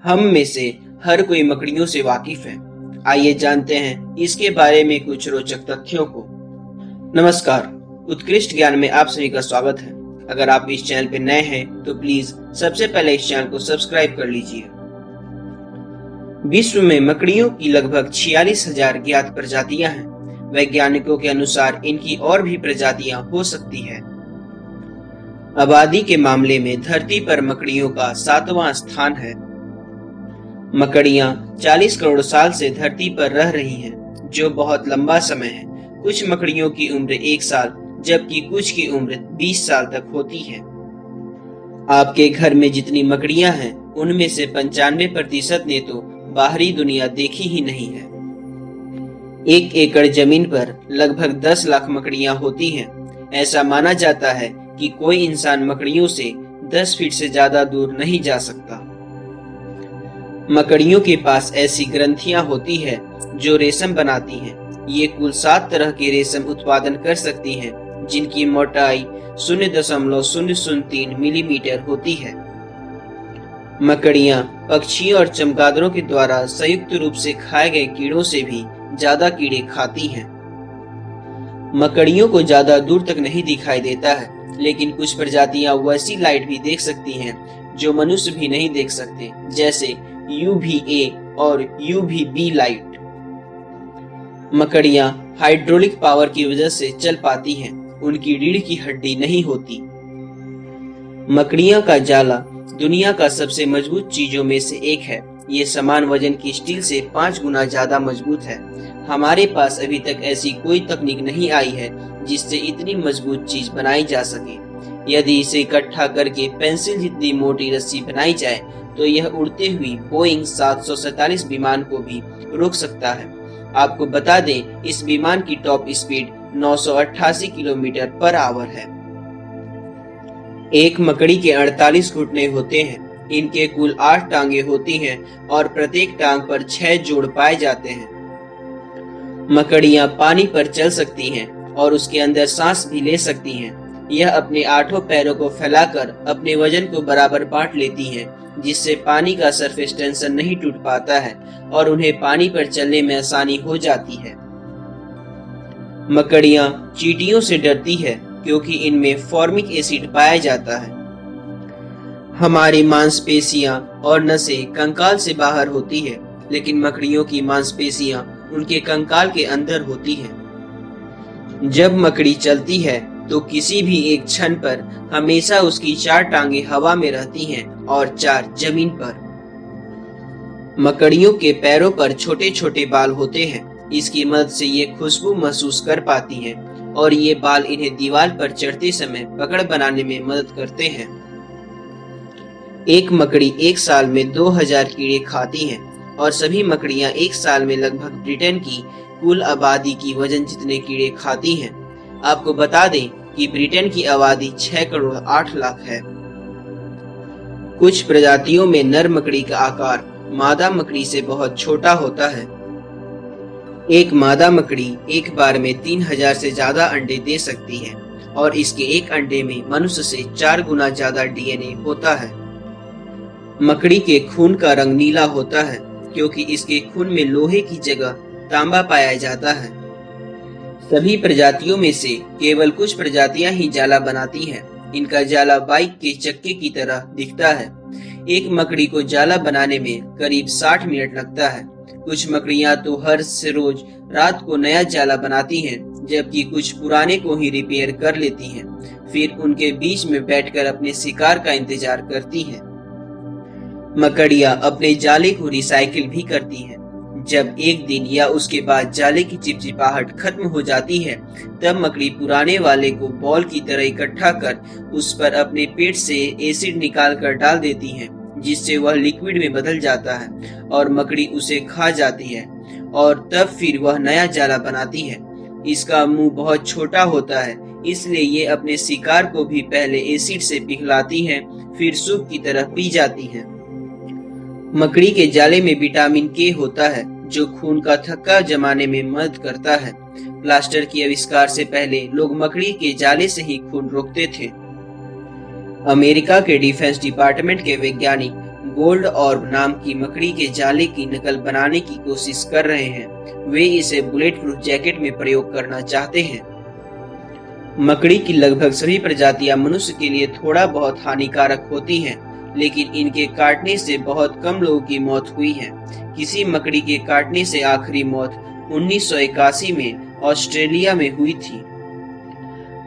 हम में से हर कोई मकड़ियों से वाकिफ है। आइए जानते हैं इसके बारे में कुछ रोचक तथ्यों को। नमस्कार, उत्कृष्ट ज्ञान में आप सभी का स्वागत है। अगर आप इस चैनल पर नए हैं तो प्लीज सबसे पहले इस चैनल को सब्सक्राइब कर लीजिए। विश्व में मकड़ियों की लगभग 46,000 ज्ञात प्रजातियां हैं। वैज्ञानिकों के अनुसार इनकी और भी प्रजातियां हो सकती है। आबादी के मामले में धरती पर मकड़ियों का 7वां स्थान है। मकड़ियां 40 करोड़ साल से धरती पर रह रही हैं, जो बहुत लंबा समय है। कुछ मकड़ियों की उम्र 1 साल, जबकि कुछ की उम्र 20 साल तक होती है। आपके घर में जितनी मकड़ियां हैं, उनमें से 95% ने तो बाहरी दुनिया देखी ही नहीं है। 1 एकड़ जमीन पर लगभग 10 लाख मकड़ियां होती हैं। ऐसा माना जाता है कि कोई इंसान मकड़ियों से 10 फीट से ज्यादा दूर नहीं जा सकता। मकड़ियों के पास ऐसी ग्रंथियां होती है जो रेशम बनाती हैं। ये कुल 7 तरह के रेशम उत्पादन कर सकती हैं, जिनकी मोटाई 0.003 मिलीमीटर होती है। मकड़ियां पक्षियों और चमगादड़ों के द्वारा संयुक्त रूप से खाए गए कीड़ों से भी ज्यादा कीड़े खाती हैं। मकड़ियों को ज्यादा दूर तक नहीं दिखाई देता है, लेकिन कुछ प्रजातियां वैसी लाइट भी देख सकती हैं जो मनुष्य भी नहीं देख सकते, जैसे UVA और UVB लाइट। मकड़ियां हाइड्रोलिक पावर की वजह से चल पाती हैं। उनकी रीढ़ की हड्डी नहीं होती। मकड़ियां का जाला दुनिया का सबसे मजबूत चीजों में से एक है। ये समान वजन की स्टील से 5 गुना ज्यादा मजबूत है। हमारे पास अभी तक ऐसी कोई तकनीक नहीं आई है जिससे इतनी मजबूत चीज बनाई जा सके। यदि इसे इकट्ठा करके पेंसिल जितनी मोटी रस्सी बनाई जाए तो यह उड़ते हुई बोइंग 747 विमान को भी रोक सकता है। आपको बता दें, इस विमान की top speed 988 kilometre per hour है। एक मकड़ी के 48 घुटने होते हैं। इनके कुल 8 टांगे होती हैं और प्रत्येक टांग पर 6 जोड़ पाए जाते हैं। मकड़ियां पानी पर चल सकती हैं और उसके अंदर सांस भी ले सकती हैं। यह अपने 8 पैरों को फैलाकर अपने वजन को बराबर बांट लेती हैं, जिससे पानी का सरफेस टेंशन नहीं टूट पाता है और उन्हें पानी पर चलने में आसानी हो जाती है। मकड़ियां चींटियों से डरती है क्योंकि इनमें फॉर्मिक एसिड पाया जाता है। हमारी मांसपेशियां और नसें कंकाल से बाहर होती है, लेकिन मकड़ियों की मांसपेशियां उनके कंकाल के अंदर होती हैं। जब मकड़ी चलती है तो किसी भी एक क्षण पर हमेशा उसकी 4 टांगे हवा में रहती हैं और 4 जमीन पर। मकड़ियों के पैरों पर छोटे छोटे बाल होते हैं। इसकी मदद से ये खुशबू महसूस कर पाती हैं और ये बाल इन्हें दीवार पर चढ़ते समय पकड़ बनाने में मदद करते हैं। एक मकड़ी 1 साल में 2000 कीड़े खाती है और सभी मकड़ियां 1 साल में लगभग ब्रिटेन की कुल आबादी की वजन जितने कीड़े खाती हैं। आपको बता दें कि ब्रिटेन की आबादी 6 करोड़ 8 लाख है। कुछ प्रजातियों में नर मकड़ी का आकार मादा मकड़ी से बहुत छोटा होता है। एक मादा मकड़ी एक बार में 3000 से ज्यादा अंडे दे सकती है और इसके एक अंडे में मनुष्य से 4 गुना ज्यादा DNA होता है। मकड़ी के खून का रंग नीला होता है क्योंकि इसके खून में लोहे की जगह तांबा पाया जाता है। सभी प्रजातियों में से केवल कुछ प्रजातियां ही जाला बनाती हैं। इनका जाला बाइक के चक्के की तरह दिखता है। एक मकड़ी को जाला बनाने में करीब 60 मिनट लगता है। कुछ मकड़ियां तो हर रोज रात को नया जाला बनाती हैं, जबकि कुछ पुराने को ही रिपेयर कर लेती हैं। फिर उनके बीच में बैठकर अपने शिकार का इंतजार करती हैं। मकड़ियां अपने जाले को रिसाइकिल भी करती हैं। जब एक दिन या उसके बाद जाले की चिपचिपाहट खत्म हो जाती है, तब मकड़ी पुराने वाले को बॉल की तरह इकट्ठा कर उस पर अपने पेट से एसिड निकाल कर डाल देती है, जिससे वह लिक्विड में बदल जाता है और मकड़ी उसे खा जाती है और तब फिर वह नया जाला बनाती है। इसका मुंह बहुत छोटा होता है, इसलिए ये अपने शिकार को भी पहले एसिड से पिघलाती है, फिर सूप की तरह पी जाती है। मकड़ी के जाले में विटामिन K होता है, जो खून का थक्का जमाने में मदद करता है। प्लास्टर के आविष्कार से पहले लोग मकड़ी के जाले से ही खून रोकते थे। अमेरिका के डिफेंस डिपार्टमेंट के वैज्ञानिक गोल्ड ऑर्ब नाम की मकड़ी के जाले की नकल बनाने की कोशिश कर रहे हैं। वे इसे बुलेट प्रूफ जैकेट में प्रयोग करना चाहते हैं। मकड़ी की लगभग सभी प्रजातियां मनुष्य के लिए थोड़ा बहुत हानिकारक होती हैं, लेकिन इनके काटने से बहुत कम लोगों की मौत हुई है। किसी मकड़ी के काटने से आखिरी मौत 1981 में ऑस्ट्रेलिया में हुई थी।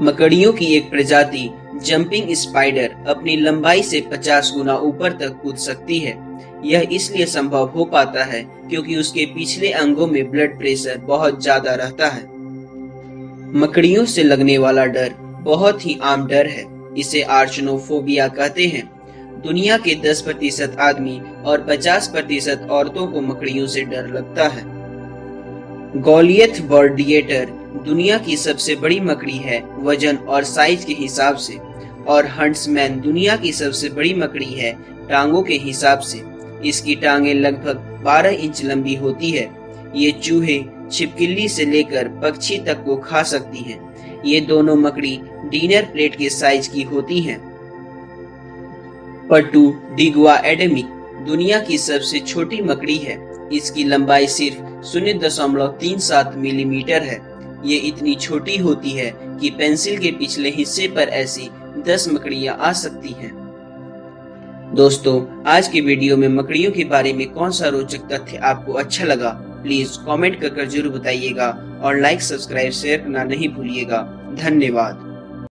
मकड़ियों की एक प्रजाति जंपिंग स्पाइडर अपनी लंबाई से 50 गुना ऊपर तक कूद सकती है। यह इसलिए संभव हो पाता है क्योंकि उसके पिछले अंगों में ब्लड प्रेशर बहुत ज्यादा रहता है। मकड़ियों से लगने वाला डर बहुत ही आम डर है। इसे आर्चनोफोबिया कहते हैं। दुनिया के 10% आदमी और 50% औरतों को मकड़ियों से डर लगता है। गोलियथ बर्डिएटर दुनिया की सबसे बड़ी मकड़ी है वजन और साइज के हिसाब से, और हंट्समैन दुनिया की सबसे बड़ी मकड़ी है टांगों के हिसाब से। इसकी टांगें लगभग 12 इंच लंबी होती है। ये चूहे, छिपकली से लेकर पक्षी तक को खा सकती हैं। ये दोनों मकड़ी डिनर प्लेट के साइज की होती हैं। पटुडिग्वा एडेमिक दुनिया की सबसे छोटी मकड़ी है। इसकी लंबाई सिर्फ 0.37 मिलीमीटर है। ये इतनी छोटी होती है कि पेंसिल के पिछले हिस्से पर ऐसी 10 मकड़ियां आ सकती हैं। दोस्तों, आज के वीडियो में मकड़ियों के बारे में कौन सा रोचक तथ्य आपको अच्छा लगा, प्लीज कमेंट कर जरूर बताइएगा और लाइक, सब्सक्राइब, शेयर करना नहीं भूलिएगा। धन्यवाद।